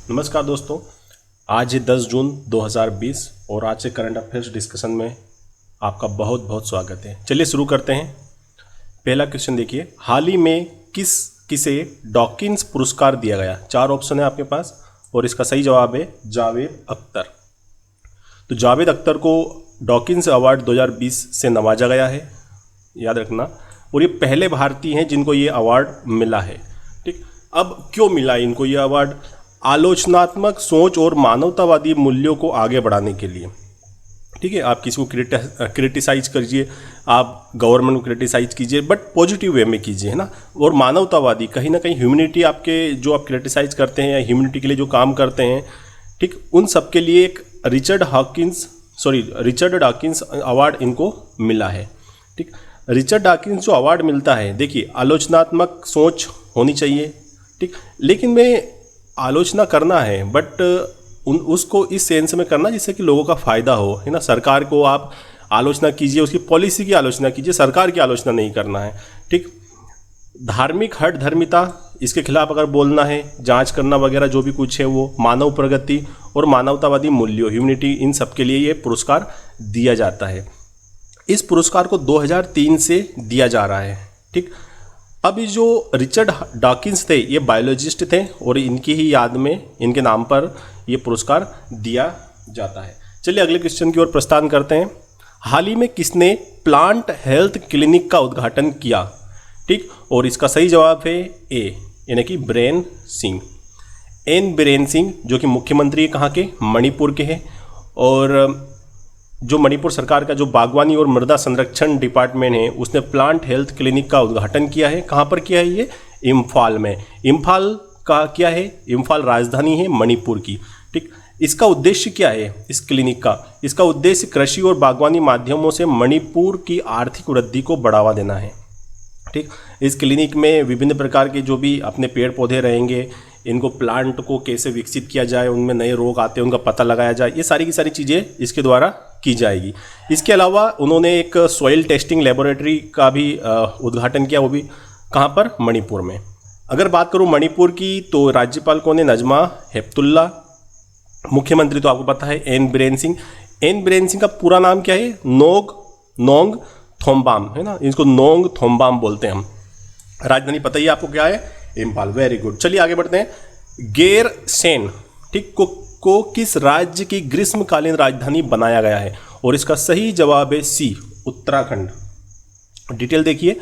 नमस्कार दोस्तों, आज है 10 जून 2020 और आज से करंट अफेयर्स डिस्कशन में आपका बहुत बहुत स्वागत है। चलिए शुरू करते हैं। पहला क्वेश्चन देखिए, हाल ही में किसे डॉकिंस पुरस्कार दिया गया? 4 ऑप्शन है आपके पास और इसका सही जवाब है जावेद अख्तर। तो जावेद अख्तर को डॉकिंस अवार्ड 2020 से नवाजा गया है, याद रखना। और ये पहले भारतीय हैं जिनको ये अवार्ड मिला है। ठीक, अब क्यों मिला इनको ये अवार्ड? आलोचनात्मक सोच और मानवतावादी मूल्यों को आगे बढ़ाने के लिए। ठीक है, आप किसी को क्रिटिसाइज कीजिए, आप गवर्नमेंट को क्रिटिसाइज कीजिए, बट पॉजिटिव वे में कीजिए, है ना। और मानवतावादी, कहीं ना कहीं ह्यूमैनिटी, आपके जो आप क्रिटिसाइज करते हैं या ह्यूमैनिटी के लिए जो काम करते हैं, ठीक, उन सब के लिए एक रिचर्ड डॉकिंस अवार्ड इनको मिला है। ठीक, रिचर्ड डॉकिंस जो अवार्ड मिलता है, देखिए आलोचनात्मक सोच होनी चाहिए, ठीक, लेकिन मैं आलोचना करना है बट उसको इस सेंस में करना जिससे कि लोगों का फ़ायदा हो, है ना। सरकार को आप आलोचना कीजिए, उसकी पॉलिसी की आलोचना कीजिए, सरकार की आलोचना नहीं करना है। ठीक, धार्मिक हठ धर्मिता, इसके खिलाफ अगर बोलना है, जांच करना वगैरह जो भी कुछ है वो, मानव प्रगति और मानवतावादी मूल्यों, ह्यूमैनिटी, इन सब के लिए ये पुरस्कार दिया जाता है। इस पुरस्कार को 2003 से दिया जा रहा है। ठीक, अब ये जो रिचर्ड डॉकिंस थे ये बायोलॉजिस्ट थे और इनकी ही याद में, इनके नाम पर ये पुरस्कार दिया जाता है। चलिए अगले क्वेश्चन की ओर प्रस्थान करते हैं। हाल ही में किसने प्लांट हेल्थ क्लिनिक का उद्घाटन किया? ठीक, और इसका सही जवाब है ए, यानी कि बीरेन सिंह। एन बीरेन सिंह जो कि मुख्यमंत्री कहाँ के? मणिपुर के हैं। और जो मणिपुर सरकार का जो बागवानी और मृदा संरक्षण डिपार्टमेंट है उसने प्लांट हेल्थ क्लिनिक का उद्घाटन किया है। कहाँ पर किया है ये? इम्फाल में। इम्फाल का क्या है? इम्फाल राजधानी है मणिपुर की। ठीक, इसका उद्देश्य क्या है इस क्लिनिक का? इसका उद्देश्य कृषि और बागवानी माध्यमों से मणिपुर की आर्थिक वृद्धि को बढ़ावा देना है। ठीक, इस क्लिनिक में विभिन्न प्रकार के जो भी अपने पेड़ पौधे रहेंगे, इनको प्लांट को कैसे विकसित किया जाए, उनमें नए रोग आते हैं उनका पता लगाया जाए, ये सारी की सारी चीज़ें इसके द्वारा की जाएगी। इसके अलावा उन्होंने एक सॉइल टेस्टिंग लेबोरेटरी का भी उद्घाटन किया, वो भी कहाँ पर? मणिपुर में। अगर बात करूँ मणिपुर की तो राज्यपाल कौन है? नजमा हेपतुल्ला। मुख्यमंत्री तो आपको पता है एन बीरेन सिंह। एन बीरेन सिंह का पूरा नाम क्या है? नोंग थोम्बाम, है ना, इसको नोंग थोम्बाम बोलते हैं हम। राजधानी पता ही आपको क्या है? इम्फाल। Very good. चलिए आगे बढ़ते हैं। गैरसेन, ठीक, को किस राज्य की ग्रीष्मकालीन राजधानी बनाया गया है? और इसका सही जवाब है सी, उत्तराखंड। डिटेल देखिए,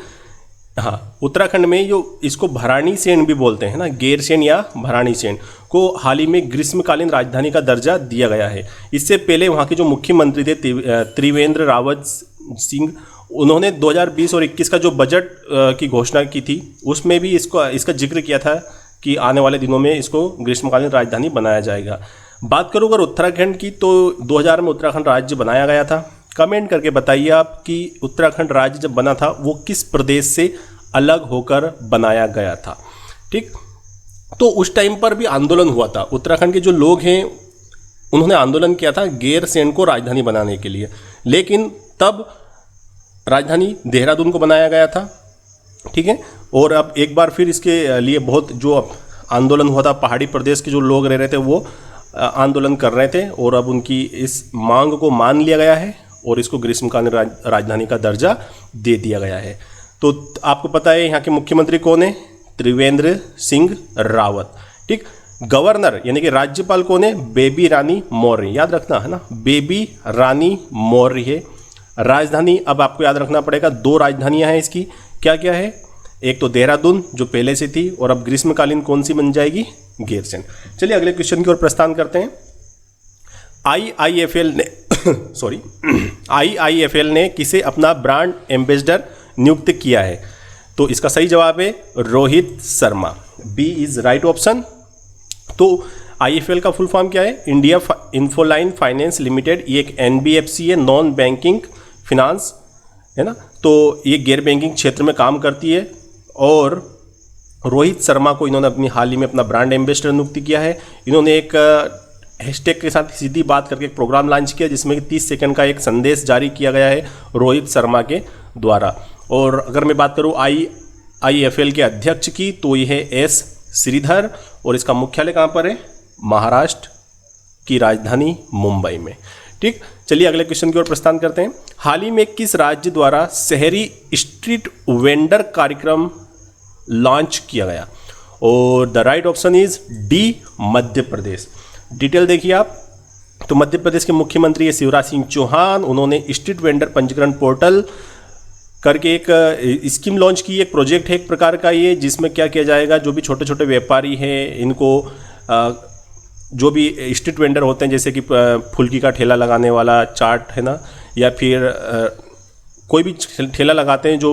हाँ, उत्तराखंड में जो इसको भराणीसेन भी बोलते हैं ना, गैरसेन या भराणीसेन को हाल ही में ग्रीष्मकालीन राजधानी का दर्जा दिया गया है। इससे पहले वहाँ के जो मुख्यमंत्री थे त्रिवेंद्र रावत सिंह, उन्होंने 2020 और 21 का जो बजट की घोषणा की थी उसमें भी इसका जिक्र किया था कि आने वाले दिनों में इसको ग्रीष्मकालीन राजधानी बनाया जाएगा। बात करूँ अगर उत्तराखंड की तो 2000 में उत्तराखंड राज्य बनाया गया था। कमेंट करके बताइए आप कि उत्तराखंड राज्य जब बना था वो किस प्रदेश से अलग होकर बनाया गया था। ठीक, तो उस टाइम पर भी आंदोलन हुआ था। उत्तराखंड के जो लोग हैं उन्होंने आंदोलन किया था गैरसेन को राजधानी बनाने के लिए, लेकिन तब राजधानी देहरादून को बनाया गया था। ठीक है, और अब एक बार फिर इसके लिए बहुत जो आंदोलन हुआ था, पहाड़ी प्रदेश के जो लोग रह रहे थे वो आंदोलन कर रहे थे और अब उनकी इस मांग को मान लिया गया है और इसको ग्रीष्मकालीन राजधानी का दर्जा दे दिया गया है। तो आपको पता है यहाँ के मुख्यमंत्री कौन है? त्रिवेंद्र सिंह रावत। ठीक, गवर्नर यानी कि राज्यपाल कौन है? बेबी रानी मौर्य। याद रखना, है ना, बेबी रानी मौर्य है। राजधानी अब आपको याद रखना पड़ेगा, 2 राजधानियां हैं इसकी। क्या क्या है? एक तो देहरादून जो पहले से थी और अब ग्रीष्मकालीन कौन सी बन जाएगी? गैरसेन। चलिए अगले क्वेश्चन की ओर प्रस्थान करते हैं। आईआईएफएल ने किसे अपना ब्रांड एम्बेसडर नियुक्त किया है? तो इसका सही जवाब है Rohit Sharma. B is right option. तो आईएफएल का फुल फॉर्म क्या है? India Infoline Finance Limited. ये एक एनबीएफसी है, नॉन बैंकिंग फिनांस, है ना। तो ये गैर बैंकिंग क्षेत्र में काम करती है और रोहित शर्मा को इन्होंने अपनी हाल ही में अपना ब्रांड एम्बेसडर नियुक्त किया है। इन्होंने एक हैशटैग के साथ सीधी बात करके एक प्रोग्राम लॉन्च किया जिसमें 30 सेकंड का एक संदेश जारी किया गया है रोहित शर्मा के द्वारा। और अगर मैं बात करूँ आईआईएफएल के अध्यक्ष की तो यह है एस श्रीधर और इसका मुख्यालय कहाँ पर है? महाराष्ट्र की राजधानी मुंबई में। ठीक, चलिए अगले क्वेश्चन की ओर प्रस्थान करते हैं। हाल ही में किस राज्य द्वारा शहरी स्ट्रीट वेंडर कार्यक्रम लॉन्च किया गया? और the right option is D, Madhya Pradesh. Detail देखिए आप, तो मध्य प्रदेश के मुख्यमंत्री है शिवराज सिंह चौहान। उन्होंने स्ट्रीट वेंडर पंजीकरण पोर्टल करके एक स्कीम लॉन्च की, एक प्रोजेक्ट है एक प्रकार का ये, जिसमें क्या किया जाएगा, जो भी छोटे छोटे व्यापारी हैं इनको जो भी स्ट्रीट वेंडर होते हैं, जैसे कि फुल्की का ठेला लगाने वाला, चाट है ना, या फिर कोई भी ठेला लगाते हैं जो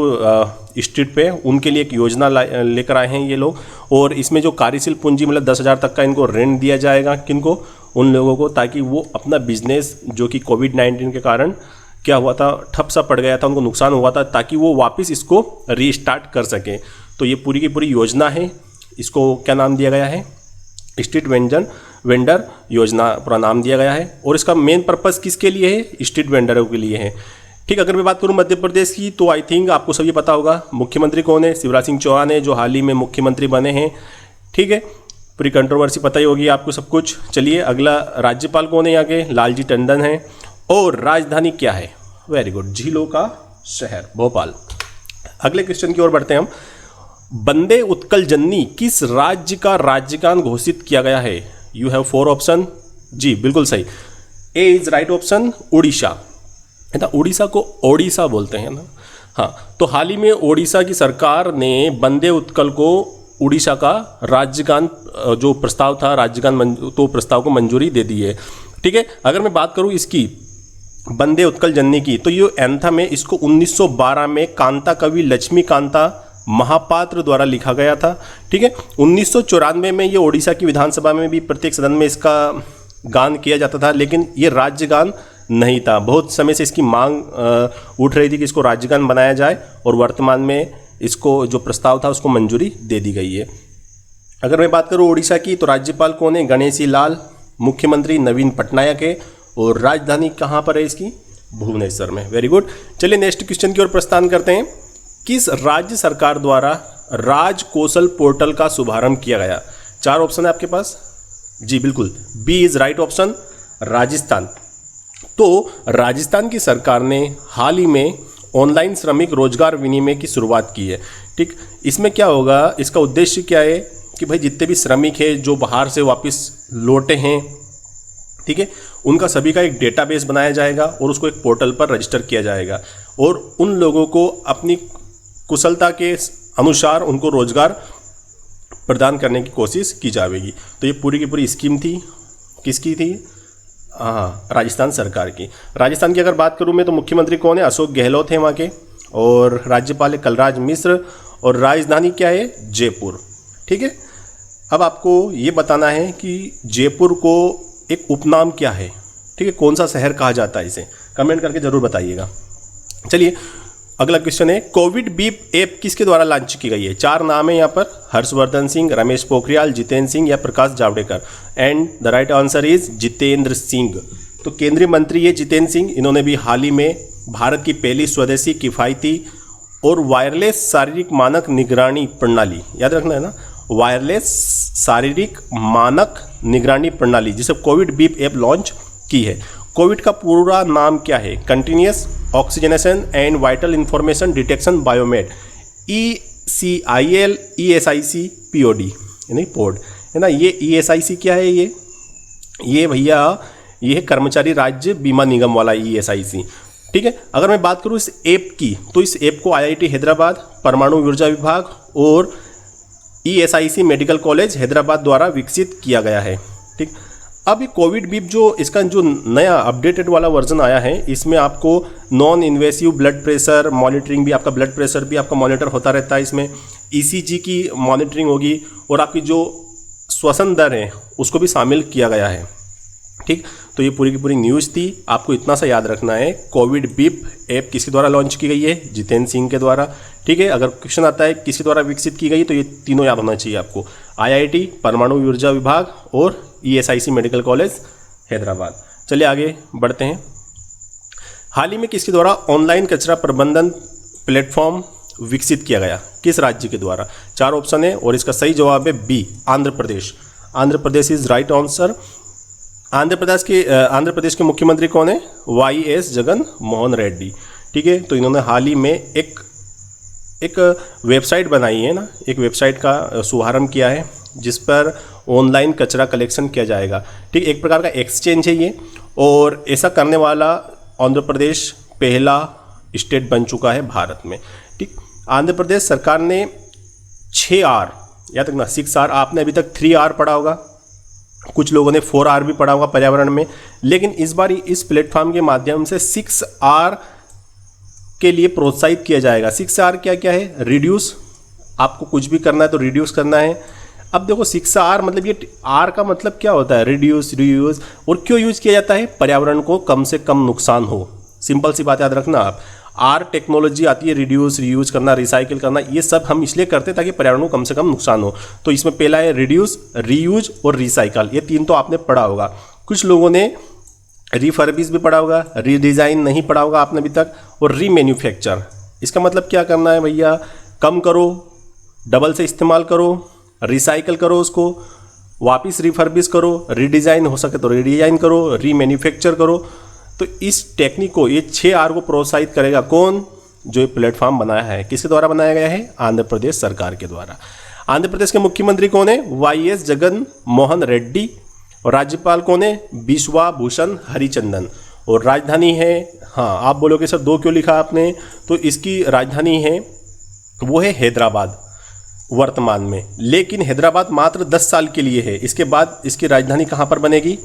स्ट्रीट पे, उनके लिए एक योजना लेकर आए हैं ये लोग। और इसमें जो कार्यशील पूंजी मतलब 10,000 तक का इनको ऋण दिया जाएगा, किनको, उन लोगों को, ताकि वो अपना बिजनेस जो कि कोविड-19 के कारण क्या हुआ था, ठप सा पड़ गया था, उनको नुकसान हुआ था, ताकि वो वापस इसको रीस्टार्ट कर सकें। तो ये पूरी की पूरी योजना है, इसको क्या नाम दिया गया है, स्ट्रीट वेंडर योजना पूरा नाम दिया गया है। और इसका मेन पर्पस किसके लिए है, स्ट्रीट वेंडरों के लिए है। ठीक, अगर मैं बात करूं मध्य प्रदेश की, तो आई थिंक आपको सभी पता होगा मुख्यमंत्री कौन है, शिवराज सिंह चौहान है, जो हाल ही में मुख्यमंत्री बने हैं। ठीक है, पूरी कंट्रोवर्सी पता ही होगी आपको सब कुछ। चलिए अगला, राज्यपाल कौन है यहाँ के, लालजी टंडन है। और राजधानी क्या है, वेरी गुड, झीलों का शहर भोपाल। अगले क्वेश्चन की ओर बढ़ते हैं हम। वंदे उत्कल जननी किस राज्य का राज्यगान घोषित किया गया है? You have 4 option. जी बिल्कुल सही, ए इज राइट ऑप्शन, उड़ीसा है ना। उड़ीसा को ओडिशा बोलते हैं ना। हाँ, तो हाल ही में ओडिशा की सरकार ने वंदे उत्कल को उड़ीसा का राज्यगान जो प्रस्ताव था, राज्यगान तो प्रस्ताव को मंजूरी दे दी है। ठीक है, अगर मैं बात करूँ इसकी वंदे उत्कल जननी की, तो ये एंथम है, इसको 1912 में कांता कवि लक्ष्मी कांता महापात्र द्वारा लिखा गया था। ठीक है, 1994 में ये ओडिशा की विधानसभा में भी प्रत्येक सदन में इसका गान किया जाता था, लेकिन ये राज्य गान नहीं था। बहुत समय से इसकी मांग उठ रही थी कि इसको राज्यगान बनाया जाए, और वर्तमान में इसको जो प्रस्ताव था उसको मंजूरी दे दी गई है। अगर मैं बात करूँ उड़ीसा की, तो राज्यपाल कौन है, गणेशी लाल, मुख्यमंत्री नवीन पटनायक है, और राजधानी कहाँ पर है इसकी, भुवनेश्वर में। वेरी गुड, चलिए नेक्स्ट क्वेश्चन की ओर प्रस्थान करते हैं। किस राज्य सरकार द्वारा राज कौशल पोर्टल का शुभारंभ किया गया? 4 ऑप्शन है आपके पास। जी बिल्कुल, B is right option, Rajasthan. तो राजस्थान की सरकार ने हाल ही में ऑनलाइन श्रमिक रोजगार विनिमय की शुरुआत की है। ठीक, इसमें क्या होगा, इसका उद्देश्य क्या है कि भाई जितने भी श्रमिक हैं जो बाहर से वापस लौटे हैं, ठीक है, उनका सभी का एक डेटाबेस बनाया जाएगा और उसको एक पोर्टल पर रजिस्टर किया जाएगा, और उन लोगों को अपनी कुशलता के अनुसार उनको रोजगार प्रदान करने की कोशिश की जाएगी। तो ये पूरी की पूरी स्कीम थी, किसकी थी, हाँ, राजस्थान सरकार की। राजस्थान की अगर बात करूँ मैं, तो मुख्यमंत्री कौन है, अशोक गहलोत है वहाँ के, और राज्यपाल है कलराज मिश्र, और राजधानी क्या है, जयपुर। ठीक है, अब आपको ये बताना है कि जयपुर को एक उपनाम क्या है, ठीक है, कौन सा शहर कहा जाता है इसे, कमेंट करके जरूर बताइएगा। चलिए अगला क्वेश्चन है, कोविड बीप ऐप किसके द्वारा लॉन्च की गई है? 4 नाम है यहाँ पर, हर्षवर्धन सिंह, रमेश पोखरियाल, जितेंद्र सिंह या Prakash Javadekar. And the right answer is Jitendra Singh. तो केंद्रीय मंत्री है जितेंद्र सिंह, इन्होंने भी हाल ही में भारत की पहली स्वदेशी किफ़ायती और वायरलेस शारीरिक मानक निगरानी प्रणाली, याद रखना है ना, वायरलेस शारीरिक मानक निगरानी प्रणाली, जिसे कोविड बीप ऐप लॉन्च की है। कोविड का पूरा नाम क्या है? Continuous oxygenation and vital information detection biomed, ECIL ESIC POD, यानी पोड है ना। ये ESIC क्या है, ये भैया ये है कर्मचारी राज्य बीमा निगम वाला ESIC। ठीक है, अगर मैं बात करूँ इस ऐप की, तो इस ऐप को IIT हैदराबाद, परमाणु ऊर्जा विभाग और ESIC मेडिकल कॉलेज हैदराबाद द्वारा विकसित किया गया है। ठीक, अब ये कोविड बीप जो इसका जो नया अपडेटेड वाला वर्जन आया है, इसमें आपको non invasive blood pressure monitoring भी, आपका ब्लड प्रेशर भी आपका मॉनिटर होता रहता है, इसमें ECG की मॉनिटरिंग होगी, और आपकी जो श्वसन दर है उसको भी शामिल किया गया है। ठीक, तो ये पूरी की पूरी न्यूज़ थी, आपको इतना सा याद रखना है, कोविड बीप ऐप किसके द्वारा लॉन्च की गई है? जितेंद्र सिंह के द्वारा। ठीक है, अगर क्वेश्चन आता है किसके द्वारा विकसित की गई, तो ये तीनों याद होना चाहिए आपको, IIT, परमाणु ऊर्जा विभाग और ESIC मेडिकल कॉलेज हैदराबाद। चलिए आगे बढ़ते हैं। हाल ही में किसके द्वारा ऑनलाइन कचरा प्रबंधन प्लेटफॉर्म विकसित किया गया? किस राज्य के द्वारा? 4 ऑप्शन है और इसका सही जवाब है B, Andhra Pradesh. Andhra Pradesh is right answer. Andhra Pradesh के मुख्यमंत्री कौन है? YS जगन मोहन रेड्डी। ठीक है, तो इन्होंने हाल ही में एक वेबसाइट बनाई है ना, एक वेबसाइट का शुभारंभ किया है जिस पर ऑनलाइन कचरा कलेक्शन किया जाएगा। ठीक, एक प्रकार का एक्सचेंज है ये, और ऐसा करने वाला आंध्र प्रदेश पहला स्टेट बन चुका है भारत में। ठीक, आंध्र प्रदेश सरकार ने 6R, याद रखना 6R, आपने अभी तक 3R पढ़ा होगा, कुछ लोगों ने 4R भी पढ़ा होगा पर्यावरण में, लेकिन इस बार इस प्लेटफॉर्म के माध्यम से 6R के लिए प्रोत्साहित किया जाएगा। 6R क्या क्या है? रिड्यूस, आपको कुछ भी करना है तो रिड्यूस करना है। अब देखो 6R मतलब ये R का मतलब क्या होता है? रिड्यूस, रीयूज, और क्यों यूज किया जाता है? पर्यावरण को कम से कम नुकसान हो। सिंपल सी बात याद रखना आप। R टेक्नोलॉजी आती है रिड्यूस, रीयूज करना, रिसाइकिल करना, ये सब हम इसलिए करते हैं ताकि पर्यावरण को कम से कम नुकसान हो। तो इसमें पहला है रिड्यूस, रीयूज और रिसाइकल, ये 3 तो आपने पढ़ा होगा। कुछ लोगों ने रिफर्बिश भी पढ़ा होगा, रीडिज़ाइन नहीं पढ़ा होगा आपने अभी तक, और रीमैन्युफैक्चर। इसका मतलब क्या करना है भैया? कम करो, डबल से इस्तेमाल करो, रिसाइकल करो, उसको वापस रिफर्बिश करो, रीडिज़ाइन हो सके तो रीडिज़ाइन करो, रीमैन्युफैक्चर करो। तो इस टेक्निक को, ये 6R को प्रोत्साहित करेगा कौन? जो ये प्लेटफॉर्म बनाया है, किसके द्वारा बनाया गया है? आंध्र प्रदेश सरकार के द्वारा। आंध्र प्रदेश के मुख्यमंत्री कौन है? YS जगन मोहन रेड्डी। और राज्यपाल कौन है? बिश्वा भूषण हरिचंदन। और राजधानी है, हाँ आप बोलोगे सर 2 क्यों लिखा आपने? तो इसकी राजधानी है, वो है हैदराबाद वर्तमान में, लेकिन हैदराबाद मात्र 10 साल के लिए है। इसके बाद इसकी राजधानी कहाँ पर बनेगी?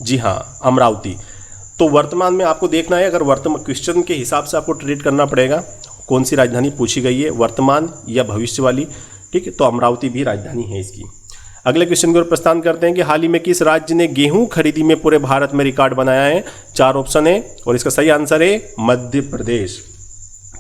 जी हाँ, अमरावती। तो वर्तमान में आपको देखना है, अगर वर्तमान क्वेश्चन के हिसाब से आपको ट्रीट करना पड़ेगा कौन सी राजधानी पूछी गई है, वर्तमान या भविष्य वाली। ठीक है, तो अमरावती भी राजधानी है इसकी। अगले क्वेश्चन की ओर प्रस्थान करते हैं कि हाल ही में किस राज्य ने गेहूं खरीदी में पूरे भारत में रिकॉर्ड बनाया है? 4 ऑप्शन है और इसका सही आंसर है मध्य प्रदेश।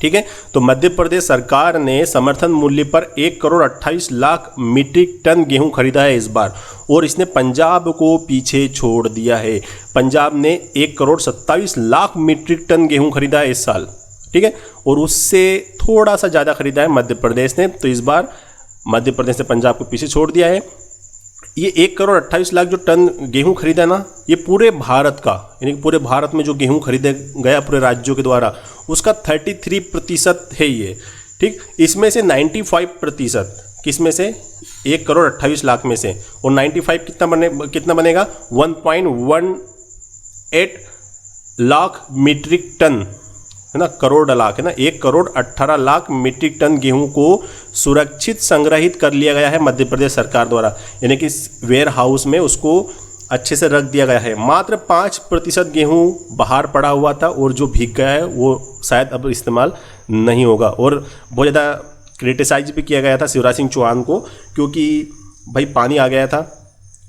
ठीक है, तो मध्य प्रदेश सरकार ने समर्थन मूल्य पर 1,28,00,000 मीट्रिक टन गेहूं खरीदा है इस बार, और इसने पंजाब को पीछे छोड़ दिया है। पंजाब ने 1,27,00,000 मीट्रिक टन गेहूं खरीदा है इस साल। ठीक है, और उससे थोड़ा सा ज़्यादा खरीदा है मध्य प्रदेश ने। तो इस बार मध्य प्रदेश ने पंजाब को पीछे छोड़ दिया है। ये 1,28,00,000 जो टन गेहूं खरीदा है ना, ये पूरे भारत का, यानी कि पूरे भारत में जो गेहूं खरीदे गया पूरे राज्यों के द्वारा, उसका 33% है ये। ठीक, इसमें से 95% किसमें से? 1,28,00,000 में से, और 95 कितना बनेगा? 1.18 लाख मीट्रिक टन, है ना, करोड़ लाख है ना, 1,18,00,000 मीट्रिक टन गेहूं को सुरक्षित संग्रहित कर लिया गया है मध्य प्रदेश सरकार द्वारा, यानी कि वेयर हाउस में उसको अच्छे से रख दिया गया है। मात्र 5% गेहूं बाहर पड़ा हुआ था, और जो भीग गया है वो शायद अब इस्तेमाल नहीं होगा। और बहुत ज़्यादा क्रिटिसाइज भी किया गया था शिवराज सिंह चौहान को, क्योंकि भाई पानी आ गया था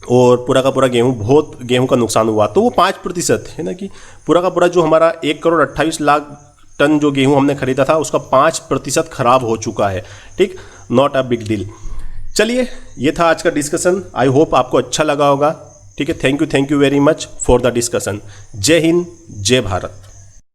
और पूरा का पूरा बहुत गेहूं का नुकसान हुआ। तो वो 5% है ना, कि पूरा का पूरा जो हमारा 1,28,00,000 टन जो गेहूं हमने खरीदा था उसका 5% खराब हो चुका है। ठीक, नॉट अ बिग डील। चलिए, ये था आज का डिस्कशन। आई होप आपको अच्छा लगा होगा। ठीक है, thank you very much for the discussion. जय हिंद, जय भारत।